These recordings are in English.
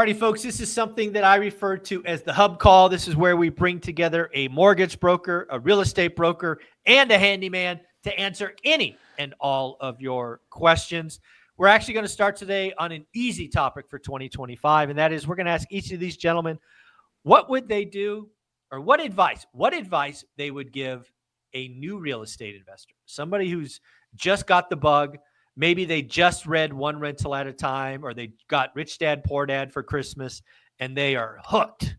Alrighty, folks, this is something that I refer to as the hub call. This is where we bring together a mortgage broker, a real estate broker, and a handyman to answer any and all of your questions. We're actually going to start today on an easy topic for 2025, and that is we're going to ask each of these gentlemen what would they do or what advice they would give a new real estate investor, somebody who's just got the bug. Maybe they just read One Rental at a Time, or they got Rich Dad, Poor Dad for Christmas, and they are hooked.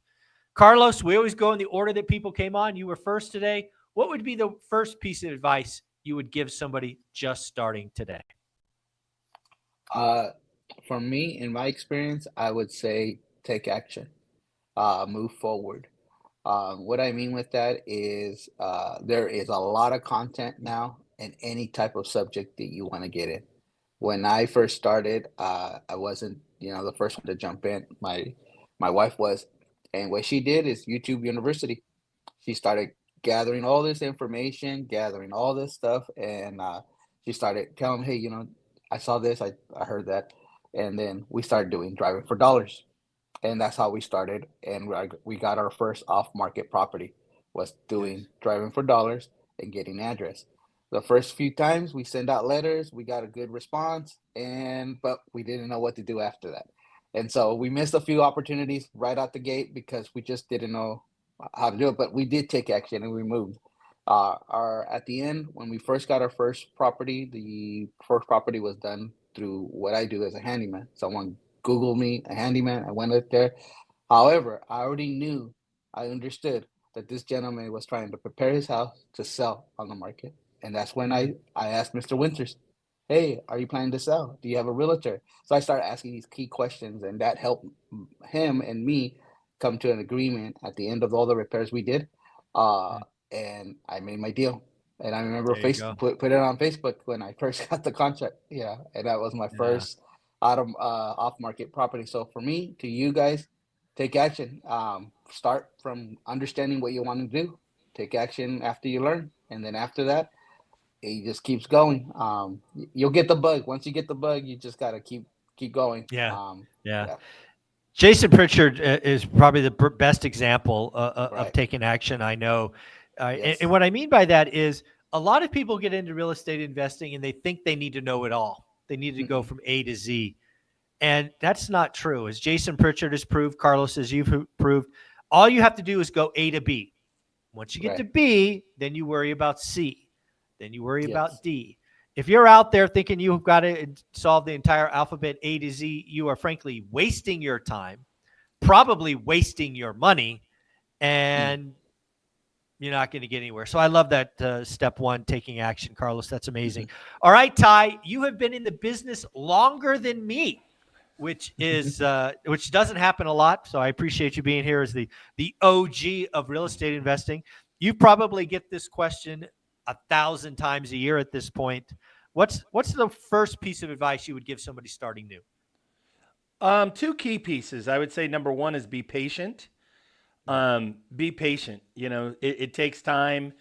Carlos, we always go in the order that people came on. You were first today. What would be the first piece of advice you would give somebody just starting today? Uh, for me, in my experience, I would say take action, move forward. What I mean with that is there is a lot of content now in any type of subject that you want to get in. When I first started, I wasn't, the first one to jump in. My wife was, and what she did is YouTube University. She started gathering all this information, gathering all this stuff, and she started telling me, hey, I saw this, I heard that, and then we started doing driving for dollars, and that's how we started, and we got our first off-market property was doing driving for dollars and getting address. The first few times we send out letters, we got a good response, but we didn't know what to do after that. And so we missed a few opportunities right out the gate because we just didn't know how to do it, but we did take action and we moved. Our At the end, when we first got our first property, the first property was done through what I do as a handyman. Someone Googled me a handyman. I went up there. However, I already knew, I understood that this gentleman was trying to prepare his house to sell on the market. And that's when I asked Mr. Winters, hey, are you planning to sell? Do you have a realtor? So I started asking these key questions, and that helped him and me come to an agreement at the end of all the repairs we did. And I made my deal. And I remember put it on Facebook when I first got the contract. Yeah, and that was my first off market property. So for me, to you guys, take action. Start from understanding what you want to do. Take action after you learn, and then after that, it just keeps going. You'll get the bug. Once you get the bug, you just gotta keep going. Yeah. Jason Pritchard is probably the best example of taking action. I know. And what I mean by that is a lot of people get into real estate investing and they think they need to know it all. They need to go from A to Z. And that's not true. As Jason Pritchard has proved, Carlos, as you've proved, all you have to do is go A to B. Once you get to B, then you worry about C. Then you worry about D. If you're out there thinking you've got to solve the entire alphabet A to Z, you are frankly wasting your time, probably wasting your money, and you're not going to get anywhere. So I love that step one, taking action, Carlos. That's amazing. All right, Ty, you have been in the business longer than me, which is which doesn't happen a lot. So I appreciate you being here as the OG of real estate investing. You probably get this question 1,000 times a year at this point. What's the first piece of advice you would give somebody starting new? Two key pieces. I would say number one is be patient. Be patient. It takes time,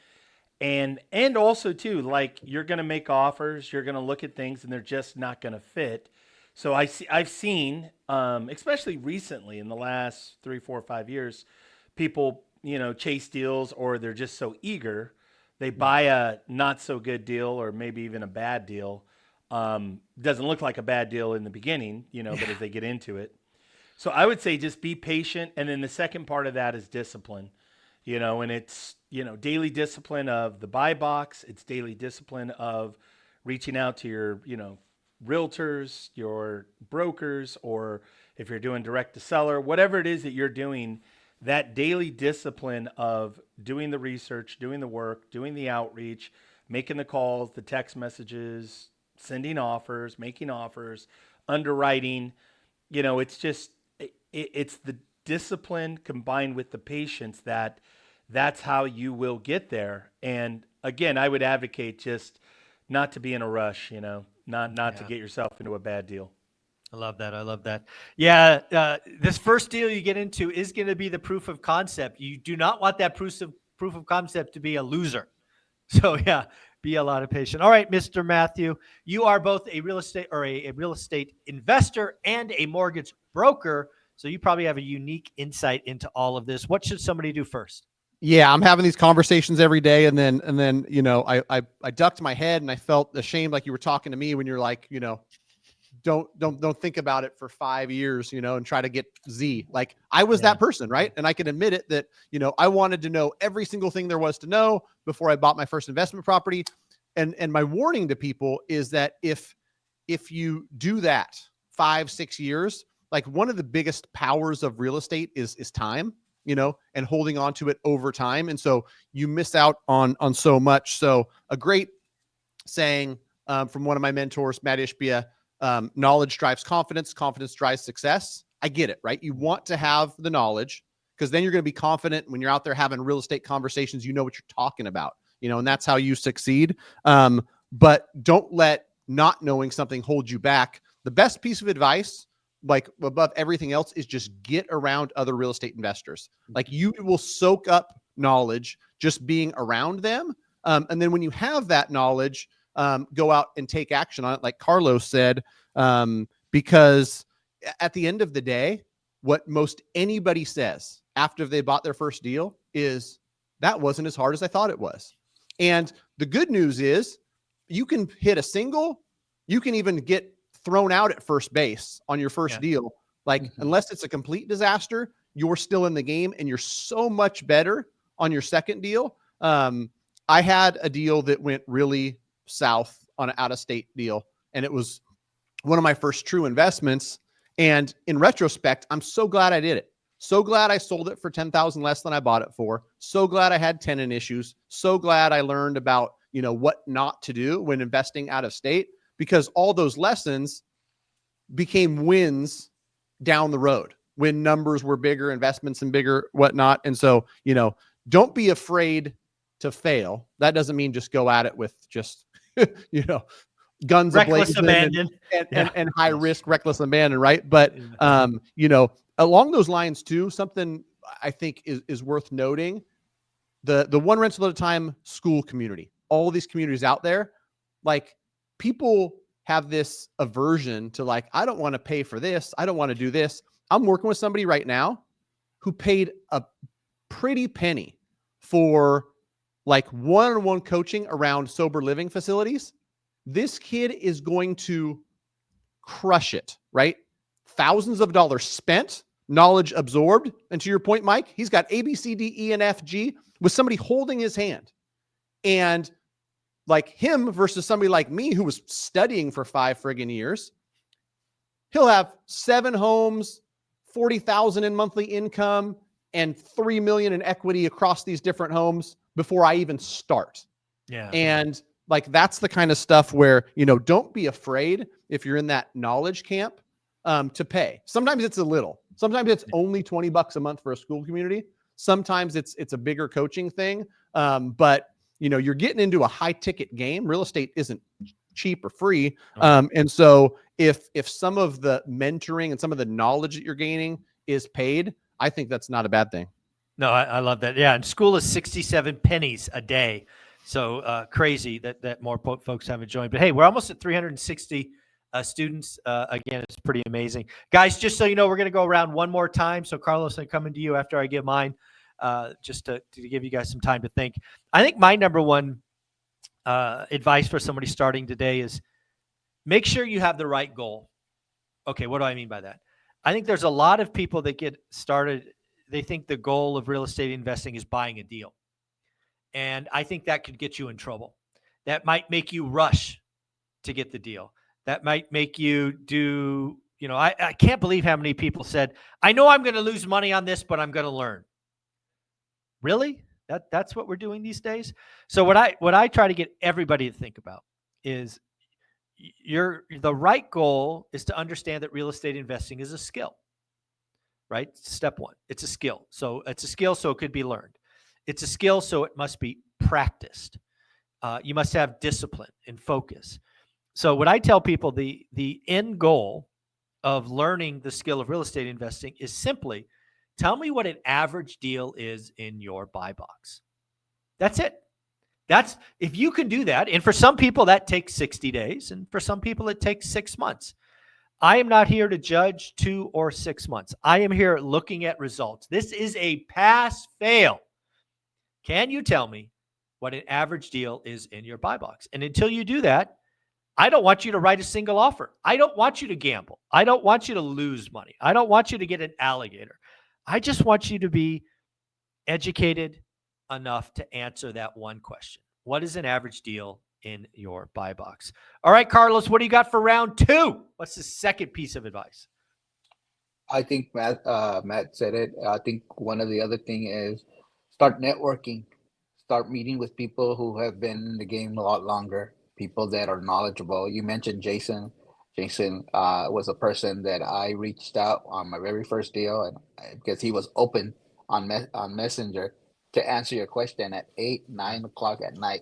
and also too, like you're going to make offers, you're going to look at things, and they're just not going to fit. So I've seen, especially recently in the last 3, 4, 5 years, people chase deals, or they're just so eager. They buy a not so good deal or maybe even a bad deal. Doesn't look like a bad deal in the beginning, but as they get into it. So I would say just be patient. And then the second part of that is discipline, and it's, daily discipline of the buy box. It's daily discipline of reaching out to your, realtors, your brokers, or if you're doing direct to seller, whatever it is that you're doing, that daily discipline of doing the research, doing the work, doing the outreach, making the calls, the text messages, sending offers, making offers, underwriting, it's just, it's the discipline combined with the patience that's how you will get there. And again, I would advocate just not to be in a rush, not to get yourself into a bad deal. I love that. Yeah, this first deal you get into is going to be the proof of concept. You do not want that proof of concept to be a loser. So yeah, be a lot of patient. All right, Mr. Matthew, you are both a real estate investor and a mortgage broker. So you probably have a unique insight into all of this. What should somebody do first? Yeah, I'm having these conversations every day, and then I ducked my head and I felt ashamed, like you were talking to me when you're like, don't think about it for 5 years, and try to get Z. Like I was that person, right? And I can admit it that, I wanted to know every single thing there was to know before I bought my first investment property. And my warning to people is that if you do that 5-6 years, like one of the biggest powers of real estate is time, and holding on to it over time. And so you miss out on so much. So a great saying from one of my mentors, Matt Ishbia, knowledge drives confidence, confidence drives success. I get it, right? You want to have the knowledge because then you're going to be confident when you're out there having real estate conversations, you know what you're talking about, and that's how you succeed. But don't let not knowing something hold you back. The best piece of advice, like above everything else, is just get around other real estate investors. Like you will soak up knowledge just being around them. And then when you have that knowledge, go out and take action on it, like Carlos said, because at the end of the day, what most anybody says after they bought their first deal is that wasn't as hard as I thought it was. And the good news is you can hit a single, you can even get thrown out at first base on your first deal. Like unless it's a complete disaster, you're still in the game and you're so much better on your second deal. I had a deal that went really south on an out-of-state deal, and it was one of my first true investments. And in retrospect, I'm so glad I did it. So glad I sold it for $10,000 less than I bought it for. So glad I had tenant issues. So glad I learned about, what not to do when investing out of state, because all those lessons became wins down the road when numbers were bigger, investments and bigger, whatnot. And so, don't be afraid to fail. That doesn't mean just go at it with just, guns Reckless ablazing abandon and high risk, reckless abandon. Right. But, along those lines too, something I think is worth noting, the one rental at a time school community, all these communities out there, like people have this aversion to like, I don't want to pay for this. I don't want to do this. I'm working with somebody right now who paid a pretty penny for like one-on-one coaching around sober living facilities. This kid is going to crush it, right? Thousands of dollars spent, knowledge absorbed. And to your point, Mike, he's got A, B, C, D, E, and F, G with somebody holding his hand. And like him versus somebody like me who was studying for 5 friggin' years, he'll have 7 homes, 40,000 in monthly income, and 3 million in equity across these different homes before I even start. Yeah. And like, that's the kind of stuff where, don't be afraid if you're in that knowledge camp, to pay. Sometimes it's a little, sometimes it's only $20 a month for a school community. Sometimes it's a bigger coaching thing. But you're getting into a high ticket game. Real estate isn't cheap or free. And so if some of the mentoring and some of the knowledge that you're gaining is paid, I think that's not a bad thing. No, I love that. Yeah. And school is 67 pennies a day. So crazy that more folks haven't joined. But hey, we're almost at 360 students. Again, it's pretty amazing. Guys, just so you know, we're going to go around one more time. So Carlos, I'm coming to you after I give mine, just to give you guys some time to think. I think my number one advice for somebody starting today is make sure you have the right goal. Okay, what do I mean by that? I think there's a lot of people that get started. They think the goal of real estate investing is buying a deal. And I think that could get you in trouble. That might make you rush to get the deal. That might make you do, I can't believe how many people said, I know I'm going to lose money on this, but I'm going to learn. Really? That's what we're doing these days? So what I try to get everybody to think about is the right goal is to understand that real estate investing is a skill, right? Step one, it's a skill. So it's a skill, so it could be learned. It's a skill, so it must be practiced. You must have discipline and focus. So what I tell people, the end goal of learning the skill of real estate investing is simply tell me what an average deal is in your buy box. That's it. If you can do that, and for some people that takes 60 days, and for some people it takes 6 months. I am not here to judge 2 or 6 months. I am here looking at results. This is a pass fail. Can you tell me what an average deal is in your buy box? And until you do that, I don't want you to write a single offer. I don't want you to gamble. I don't want you to lose money. I don't want you to get an alligator. I just want you to be educated enough to answer that one question. What is an average deal in your buy box? All right, Carlos, what do you got for round 2? What's the second piece of advice? I think Matt said it. I think one of the other thing is start networking, start meeting with people who have been in the game a lot longer, people that are knowledgeable. You mentioned Jason. Jason was a person that I reached out on my very first deal, and because he was open on Messenger to answer your question at 8, 9 o'clock at night.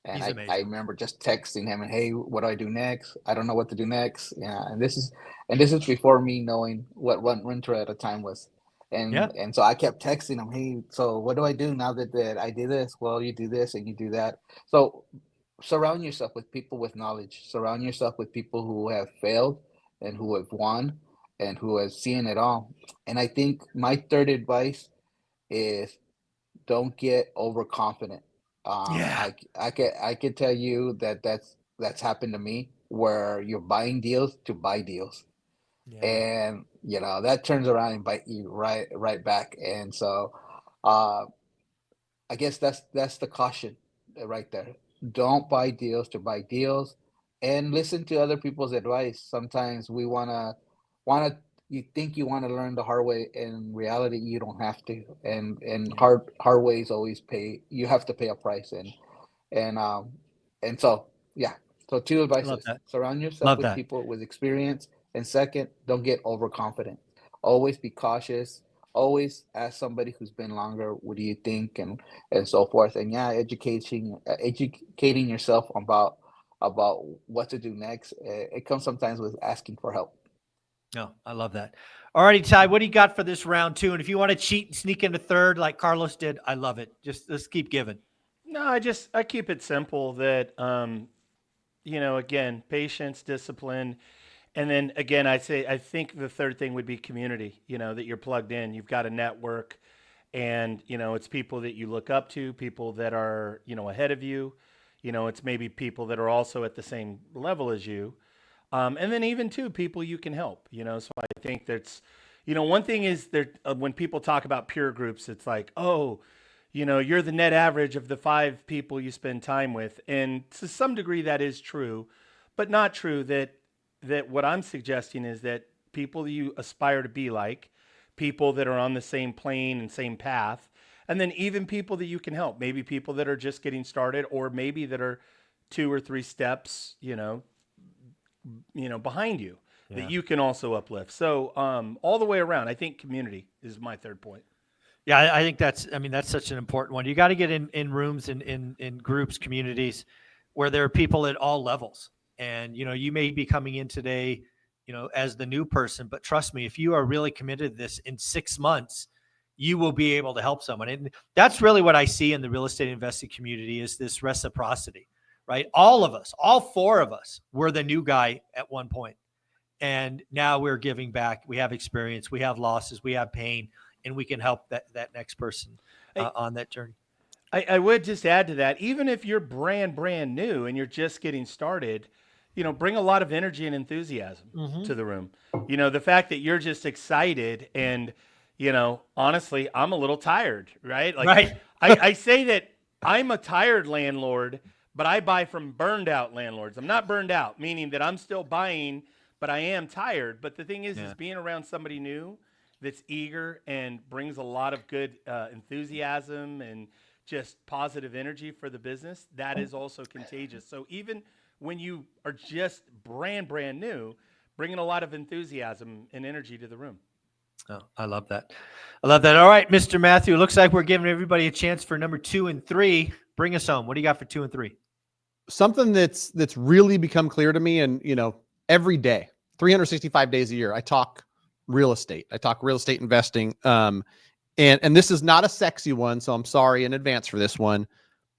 And He's amazing. I remember just texting him and, hey, what do I do next? I don't know what to do next. Yeah, and this is before me knowing what one renter at a time was. And so I kept texting him, hey, so what do I do now that I did this? Well, you do this and you do that. So surround yourself with people with knowledge. Surround yourself with people who have failed and who have won and who have seen it all. And I think my third advice is don't get overconfident. I can tell you that's happened to me where you're buying deals to buy deals, and that turns around and bite you right back. And so, I guess that's the caution right there. Don't buy deals to buy deals, and listen to other people's advice. Sometimes we wanna you think you want to learn the hard way. In reality, you don't have to. And hard ways always pay. You have to pay a price. And so yeah. So 2 advices: surround yourself with people with experience, and second, don't get overconfident. Always be cautious. Always ask somebody who's been longer, what do you think, and so forth. And yeah, educating yourself about what to do next. It comes sometimes with asking for help. No, I love that. All righty, Ty, what do you got for this round 2? And if you want to cheat and sneak into third like Carlos did, I love it. Just let's keep giving. No, I keep it simple that, again, patience, discipline. And then again, I think the third thing would be community, that you're plugged in. You've got a network, and, it's people that you look up to, people that are, ahead of you. It's maybe people that are also at the same level as you. And then even people you can help, so I think that's, one thing is there, when people talk about peer groups, it's like, oh, you're the net average of the 5 people you spend time with. And to some degree that is true, but not true that what I'm suggesting is that people you aspire to be like, people that are on the same plane and same path, and then even people that you can help, maybe people that are just getting started, or maybe that are 2 or 3 steps, behind you, that you can also uplift. So all the way around, I think community is my third point. Yeah, I think that's such an important one. You got to get in rooms, in groups, communities where there are people at all levels. And, you may be coming in today, as the new person, but trust me, if you are really committed to this, in 6 months, you will be able to help someone. And that's really what I see in the real estate investing community, is this reciprocity, right? All of us, all 4 of us, were the new guy at one point. And now we're giving back. We have experience, we have losses, we have pain, and we can help that next person on that journey. I would just add to that, even if you're brand new and you're just getting started, bring a lot of energy and enthusiasm to the room. The fact that you're just excited and, honestly, I'm a little tired, right? Right. I say that I'm a tired landlord, but I buy from burned out landlords. I'm not burned out, meaning that I'm still buying, but I am tired. But the thing is being around somebody new that's eager and brings a lot of good enthusiasm and just positive energy for the business, that is also contagious. So even when you are just brand new, bringing a lot of enthusiasm and energy to the room. Oh, I love that. All right, Mr. Matthew, looks like we're giving everybody a chance for number 2 and 3. Bring us home. What do you got for 2 and 3? Something that's really become clear to me, and, every day, 365 days a year, I talk real estate. I talk real estate investing. And this is not a sexy one, so I'm sorry in advance for this one,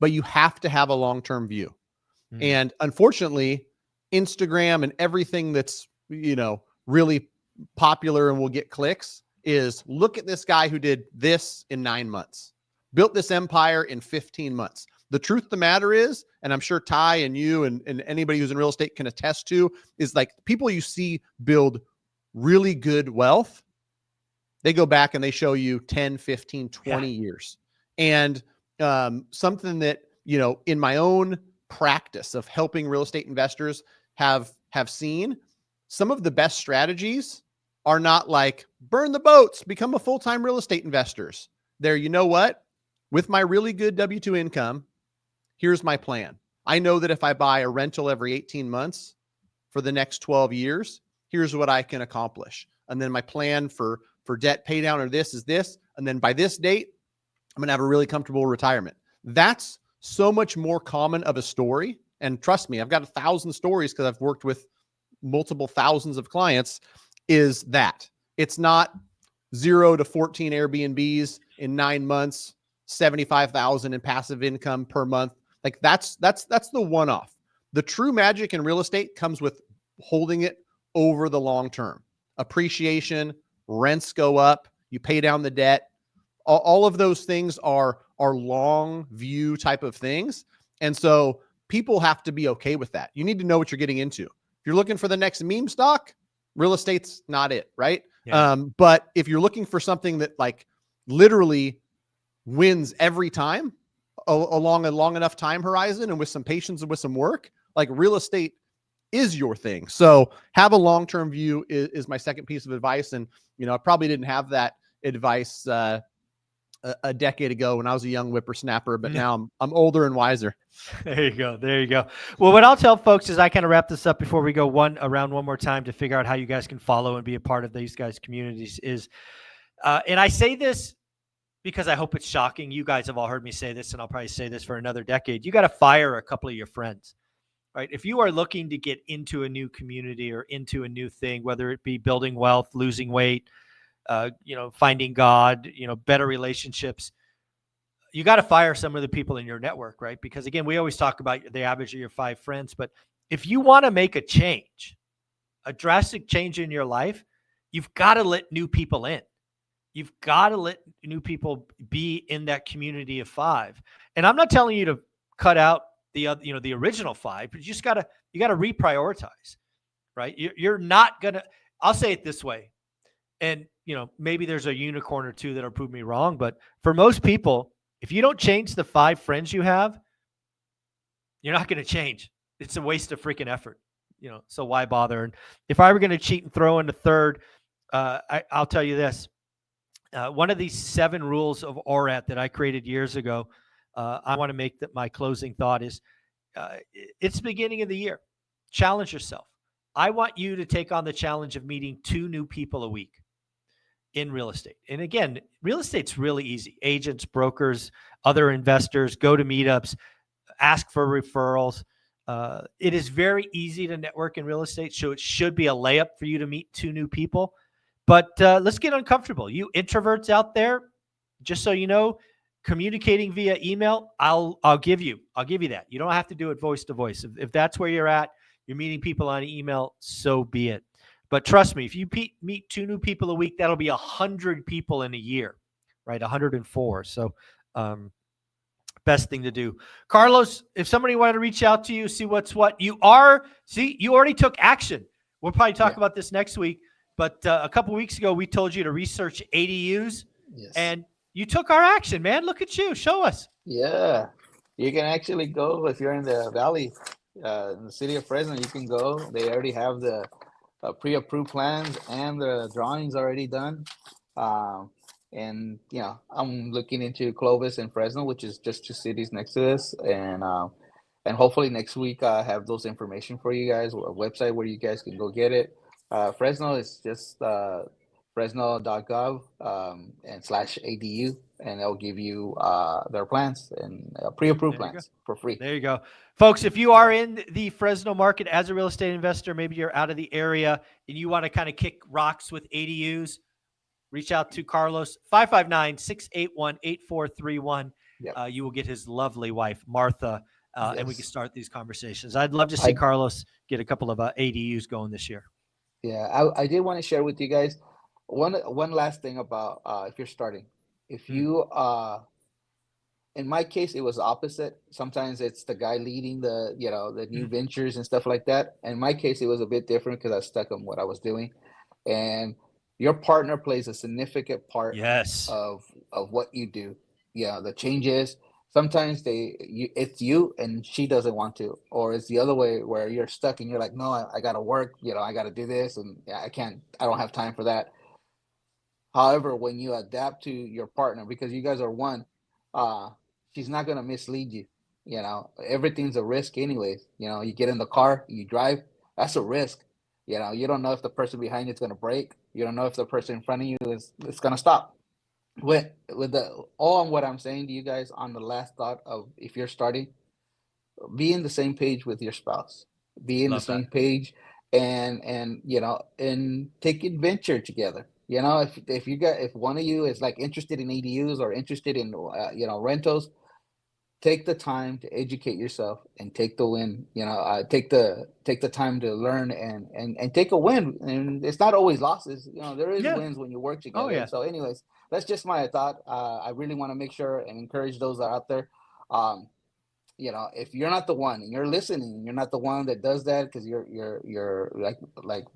but you have to have a long-term view. And unfortunately, Instagram and everything that's really popular and will get clicks is look at this guy who did this in 9 months, built this empire in 15 months. The truth of the matter is, and I'm sure Ty and you and anybody who's in real estate can attest to, is like people you see build really good wealth, they go back and they show you 10, 15, 20 years. And something that, in my own practice of helping real estate investors have seen, some of the best strategies are not like burn the boats, become a full-time real estate investors. They're, what? With my really good W-2 income, here's my plan. I know that if I buy a rental every 18 months for the next 12 years, here's what I can accomplish. And then my plan for debt pay down or this is this. And then by this date, I'm going to have a really comfortable retirement. That's so much more common of a story. And trust me, I've got 1,000 stories because I've worked with multiple thousands of clients, is that it's not 0 to 14 Airbnbs in 9 months, 75,000 in passive income per month. Like that's the one-off. The true magic in real estate comes with holding it over the long term. Appreciation, rents go up, you pay down the debt. All of those things are long view type of things. And so people have to be okay with that. You need to know what you're getting into. If you're looking for the next meme stock, real estate's not it, right? Yeah. But if you're looking for something that like literally wins every time along a long enough time horizon and with some patience and with some work, like real estate is your thing. So have a long-term view is my second piece of advice. And, I probably didn't have that advice a decade ago when I was a young whippersnapper, but now I'm older and wiser. There you go. There you go. Well, what I'll tell folks is I kind of wrap this up before we go around one more time to figure out how you guys can follow and be a part of these guys' communities is, and I say this because I hope it's shocking. You guys have all heard me say this, and I'll probably say this for another decade. You got to fire a couple of your friends, right? If you are looking to get into a new community or into a new thing, whether it be building wealth, losing weight, finding God, better relationships, you got to fire some of the people in your network, right? Because again, we always talk about the average of your 5 friends, but if you want to make a change, a drastic change in your life, you've got to let new people in. You've got to let new people be in that community of 5. And I'm not telling you to cut out the original 5, but you got to reprioritize, right? You're not going to, I'll say it this way. And, maybe there's a unicorn or two that'll prove me wrong, but for most people, if you don't change the 5 friends you have, you're not going to change. It's a waste of freaking effort, so why bother? And if I were going to cheat and throw in a third, I'll tell you this. One of these 7 rules of ORAT that I created years ago, I want to make that my closing thought is, it's the beginning of the year. Challenge yourself. I want you to take on the challenge of meeting 2 new people a week in real estate. And again, real estate's really easy. Agents, brokers, other investors, go to meetups, ask for referrals. It is very easy to network in real estate, so it should be a layup for you to meet 2 new people. But let's get uncomfortable. You introverts out there, just so you know, communicating via email, I'll give you that. You don't have to do it voice to voice. If that's where you're at, you're meeting people on email, so be it. But trust me, if you meet 2 new people a week, that'll be 100 people in a year, right? 104. So best thing to do. Carlos, if somebody wanted to reach out to you, see what's what, you already took action. We'll probably talk about this next week. But a couple weeks ago, we told you to research ADUs, and you took our action, man. Look at you. Show us. Yeah. You can actually go if you're in the Valley, in the city of Fresno, you can go. They already have the pre-approved plans and the drawings already done. And, I'm looking into Clovis and Fresno, which is just 2 cities next to us. And hopefully next week I have those information for you guys, a website where you guys can go get it. Fresno is just fresno.gov and /ADU, and they'll give you their plans and pre-approved plans for free. There you go. Folks, if you are in the Fresno market as a real estate investor, maybe you're out of the area and you want to kind of kick rocks with ADUs, reach out to Carlos, 559-681-8431. Yep. You will get his lovely wife, Martha, and we can start these conversations. I'd love to see Carlos get a couple of ADUs going this year. Yeah, I did want to share with you guys one last thing about if you're starting. If you in my case it was opposite. Sometimes it's the guy leading the the new ventures and stuff like that. In my case it was a bit different because I stuck on what I was doing. And your partner plays a significant part Yes. of what you do. Yeah, the changes. Sometimes it's you and she doesn't want to, or it's the other way where you're stuck and you're like, no, I gotta work, I gotta do this, and yeah, I don't have time for that. However, when you adapt to your partner, because you guys are one, uh, she's not gonna mislead you. Everything's a risk anyways. You get in the car, you drive, that's a risk. You don't know if the person behind you is gonna brake. You don't know if the person in front of you is gonna stop. With the all on what I'm saying to you guys on the last thought of if you're starting, be in the same page with your spouse, be in the Love that. same page, and take adventure together. If one of you is like interested in ADUs or interested in rentals, take the time to educate yourself and take the win. Take the time to learn and take a win. And it's not always losses. There is Yeah. wins when you work together. Oh, yeah. So anyways, that's just my thought. I really want to make sure and encourage those that are out there. um if you're not the one and you're listening, you're not the one that does that, because you're like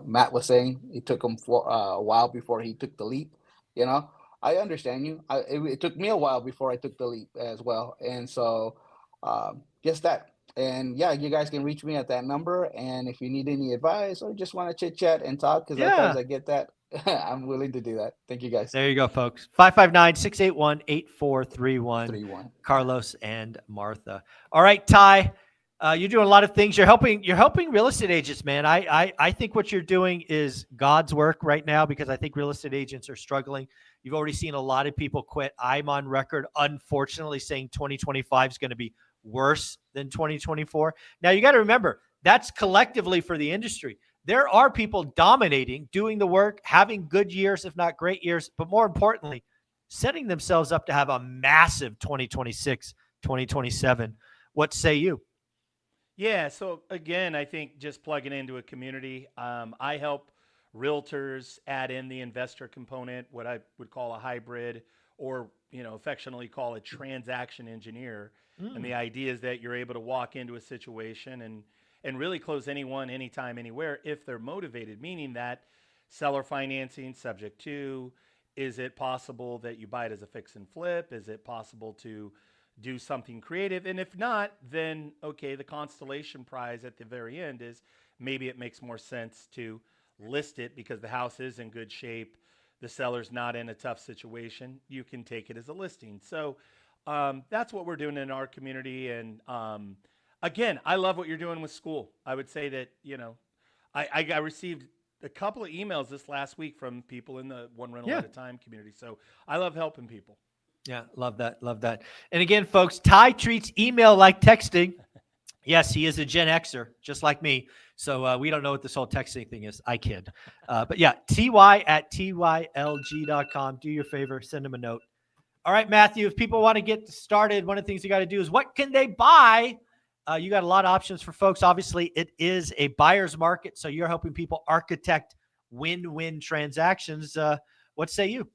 Matt was saying, it took him for a while before he took the leap. You know, I understand you. It took me a while before I took the leap as well, and so just that. And yeah, you guys can reach me at that number, and if you need any advice or just want to chit chat and talk, because sometimes Yeah. I get that, I'm willing to do that. Thank you guys. There you go, folks. 559-681-8431. 3-1. Carlos and Martha. All right, Ty. You're doing a lot of things. You're helping real estate agents, man. I think what you're doing is God's work right now, because I think real estate agents are struggling. You've already seen a lot of people quit. I'm on record, unfortunately, saying 2025 is going to be worse than 2024. Now, you got to remember, that's collectively for the industry. There are people dominating, doing the work, having good years, if not great years, but more importantly, setting themselves up to have a massive 2026, 2027. What say you? Yeah. So again, I think just plugging into a community, I help realtors add in the investor component, what I would call a hybrid, or affectionately call a transaction engineer. And the idea is that you're able to walk into a situation and really close anyone, anytime, anywhere if they're motivated. Meaning that seller financing subject to, is it possible that you buy it as a fix and flip? Is it possible to do something creative? And if not, then okay, the constellation prize at the very end is maybe it makes more sense to list it because the house is in good shape, the seller's not in a tough situation, you can take it as a listing. So that's what we're doing in our community. And again, I love what you're doing with school. I would say that I received a couple of emails this last week from people in the one rental at a time community. So I love helping people. Yeah, love that. Love that. And again, folks, Ty treats email like texting. Yes, he is a Gen Xer, just like me. So we don't know what this whole texting thing is. I kid. But yeah, ty@tylg.com. Do your favor, send him a note. All right, Matthew, if people want to get started, one of the things you got to do is what can they buy? You got a lot of options for folks. Obviously, it is a buyer's market, so you're helping people architect win-win transactions. What say you?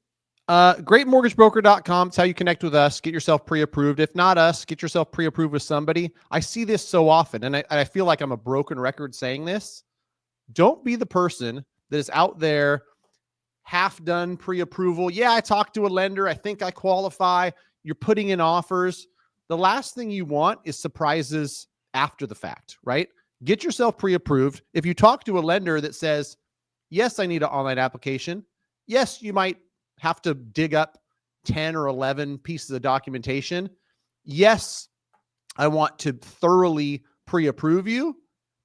Greatmortgagebroker.com. It's how you connect with us. Get yourself pre-approved. If not us, get yourself pre-approved with somebody. I see this so often, and I feel like I'm a broken record saying this. Don't be the person that is out there half done pre-approval. Yeah, I talked to a lender. I think I qualify. You're putting in offers. The last thing you want is surprises after the fact, right? Get yourself pre-approved. If you talk to a lender that says, yes, I need an online application. Yes, you might have to dig up 10 or 11 pieces of documentation. Yes, I want to thoroughly pre-approve you,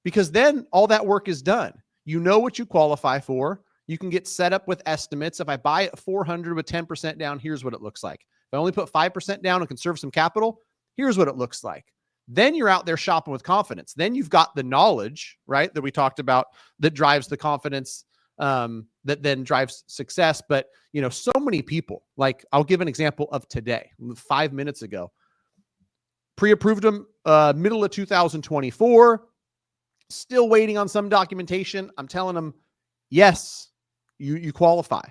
because then all that work is done. You know what you qualify for. You can get set up with estimates. If I buy at 400 with 10% down, here's what it looks like. If I only put 5% down and conserve some capital, here's what it looks like. Then you're out there shopping with confidence. Then you've got the knowledge, right, that we talked about that drives the confidence, that then drives success. But, so many people, like I'll give an example of today, 5 minutes ago, pre-approved them, middle of 2024. still waiting on some documentation. I'm telling them, yes, you qualify,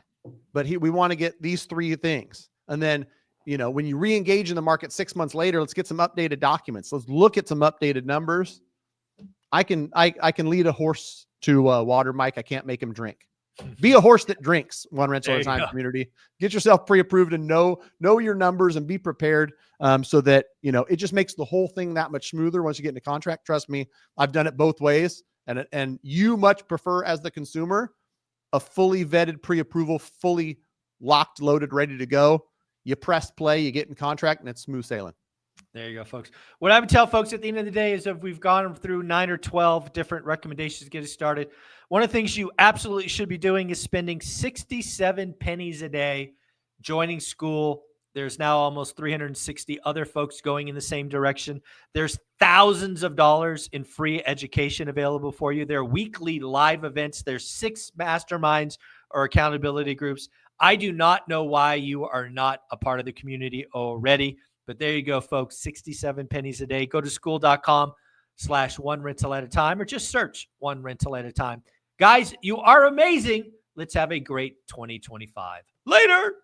but we want to get these 3 things. And then, when you re-engage in the market 6 months later, let's get some updated documents. Let's look at some updated numbers. I can lead a horse to water, Mike. I can't make him drink. Be a horse that drinks. One rental at a time community. Get yourself pre-approved and know your numbers and be prepared, so that it just makes the whole thing that much smoother once you get into contract. Trust me, I've done it both ways, and you much prefer as the consumer a fully vetted pre-approval, fully locked, loaded, ready to go. You press play, you get in contract, and it's smooth sailing. There you go, folks. What I would tell folks at the end of the day is if we've gone through 9 or 12 different recommendations to get it started, one of the things you absolutely should be doing is spending 67 pennies a day joining school. There's now almost 360 other folks going in the same direction. There's thousands of dollars in free education available for you. There are weekly live events. There's 6 masterminds or accountability groups. I do not know why you are not a part of the community already. But there you go, folks, 67 pennies a day. Go to school.com/one rental at a time, or just search one rental at a time. Guys, you are amazing. Let's have a great 2025. Later.